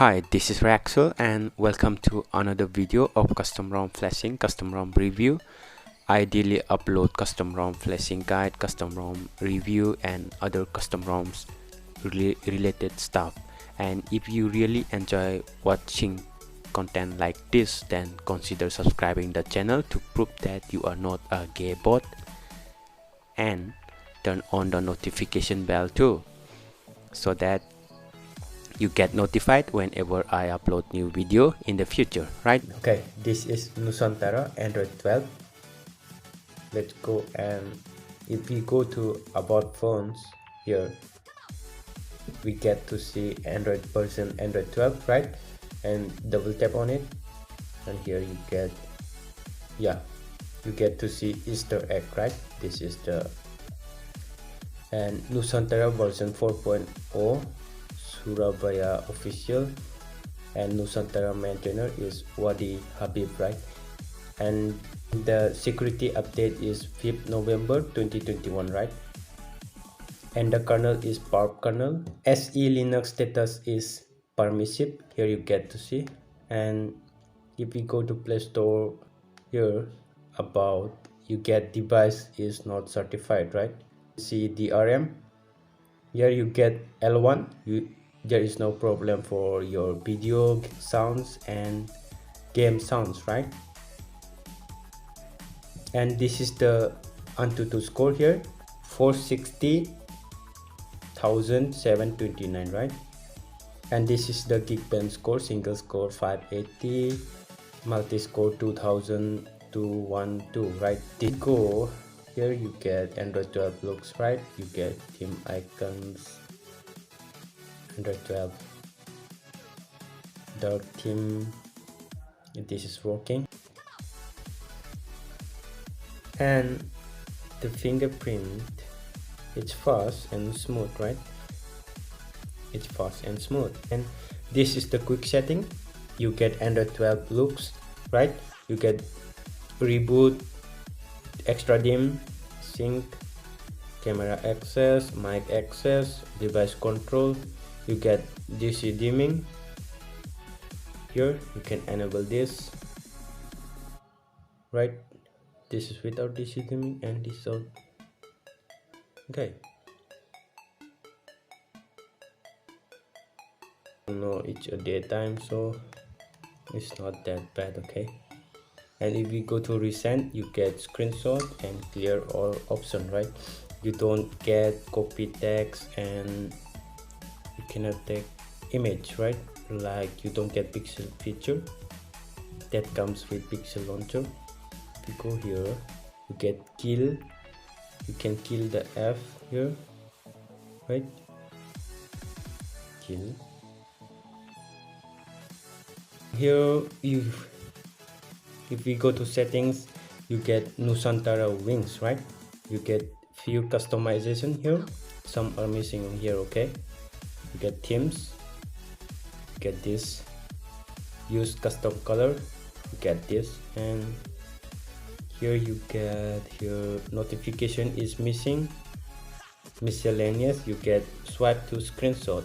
Hi, this is Raksil and welcome to another video of custom ROM flashing, custom ROM review. I daily upload custom ROM flashing guide, custom ROM review and other custom ROMs related stuff. And if you really enjoy watching content like this, then consider subscribing the channel to prove that you are not a gay bot, and turn on the notification bell too, so that you get notified whenever I upload new video in the future, right? Okay, this is Nusantara Android 12. Let's go, and if we go to about phones here, we get to see Android version Android 12, right? And double tap on it, and here you get, you get to see Easter egg, right? This is the and Nusantara version 4.0 Surabaya official, and Nusantara maintainer is Wadi Habib, right? And the security update is 5th November 2021, right? And the kernel is PARP kernel. SE Linux status is permissive, here you get to see. And if we go to Play Store, here about, you get device is not certified, right? See DRM, here you get L1, there is no problem for your video sounds and game sounds, right? And this is the Antutu score here, 460,729, right? And this is the Geekbench score, single score 580, multi score 2212, right? Go here, you get Android 12 looks, right? You get theme icons, Android 12 dark theme, this is working. And the fingerprint, it's fast and smooth, right? It's fast and smooth. And this is the quick setting, you get Android 12 looks, right? You get reboot, extra dim, sync, camera access, mic access, device control, you get DC dimming. Here you can enable this, right? This is without DC dimming and this out. Okay, no, it's a daytime, so it's not that bad. Okay, and if we go to recent, you get screenshot and clear all option, right? You don't get copy text and you cannot take image, right? Like you don't get pixel feature that comes with pixel launcher. If you go here, you get kill, you can kill the F here, right? Kill. Here if we go to settings, you get Nusantara wings, right? You get few customization here, some are missing here. Okay, you get themes, you get this, use custom color, you get this, and here you get here notification is missing, miscellaneous, you get swipe to screenshot.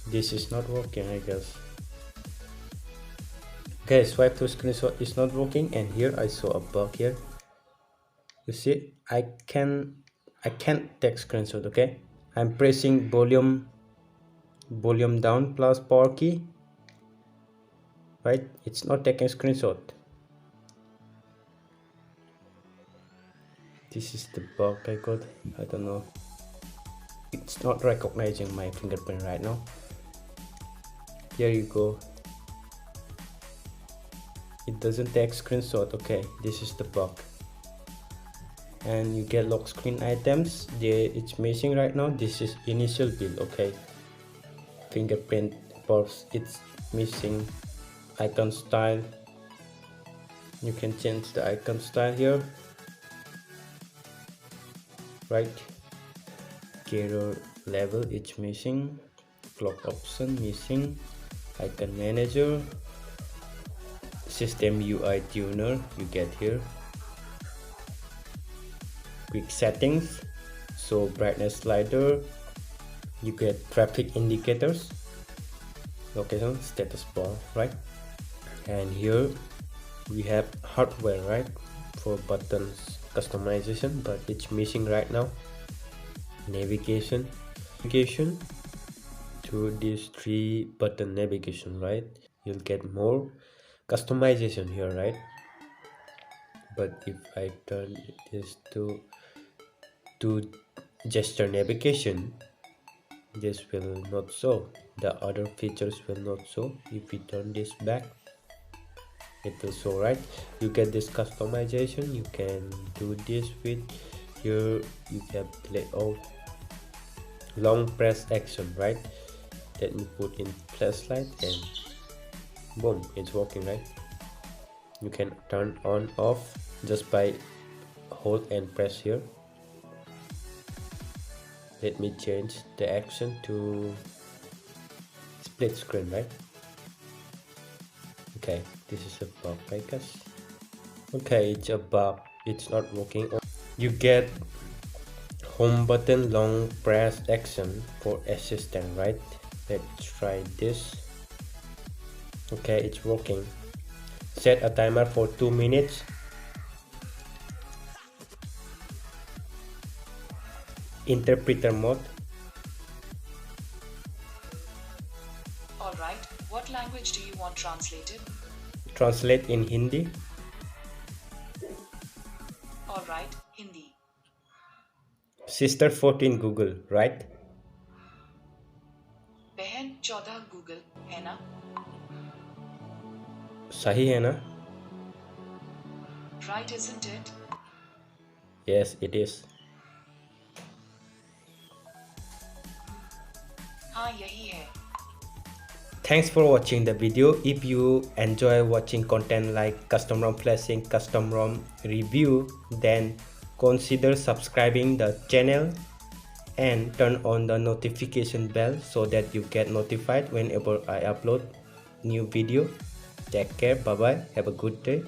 This is not working, I guess. Okay, swipe to screenshot is not working, and here I saw a bug here. You see, I can't take screenshot. Okay, I'm pressing volume down plus power key, right? It's not taking screenshot. This is the bug I got. I don't know, it's not recognizing my fingerprint right now. Here you go, it doesn't take screenshot. Okay, this is the bug. And you get lock screen items, it's missing right now. This is initial build. Okay, fingerprint box, it's missing. Icon style, you can change the icon style here, right? Gear level, it's missing. Clock option missing. Icon manager, system UI tuner, you get here. Quick settings, so brightness slider, you get traffic indicators, location, status bar, right? And here we have hardware, right, for buttons customization, but it's missing right now. Navigation to these 3 button navigation, right? You'll get more customization here, right? But if I turn this to gesture navigation, this will not show, the other features will not show. If we turn this back, it will show, right? You get this customization. You can do this with here. You can play out long press action, right? Let me put in flashlight and boom, it's working, right? You can turn on off just by hold and press here. Let me change the action to split screen, right? Okay, this is a bug, I guess. Okay, it's a bug, it's not working. You get home button long press action for assistant, right? Let's try this. Okay, it's working. Set a timer for 2 minutes. Interpreter mode. Alright, what language do you want translated? Translate in Hindi. Alright, Hindi. Sister 14 Google, right? बहन 14 Google है ना? सही है ना? Right, isn't it? Yes, it is. हाँ यही है. Thanks for watching the video. If you enjoy watching content like custom ROM flashing, custom ROM review, then consider subscribing the channel and turn on the notification bell so that you get notified whenever I upload new video. Take care, bye bye, have a good day.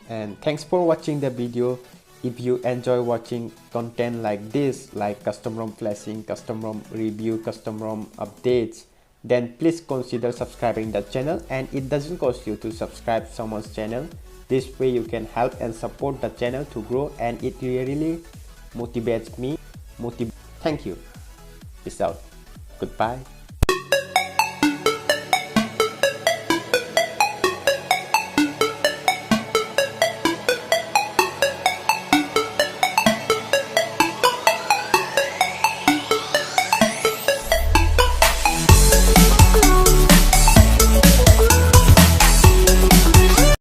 And thanks for watching the video. If you enjoy watching content like this, like custom ROM flashing, custom ROM review, custom ROM updates, then please consider subscribing the channel. And it doesn't cost you to subscribe someone's channel. This way you can help and support the channel to grow, and it really motivates me. Thank you. Peace out. Goodbye.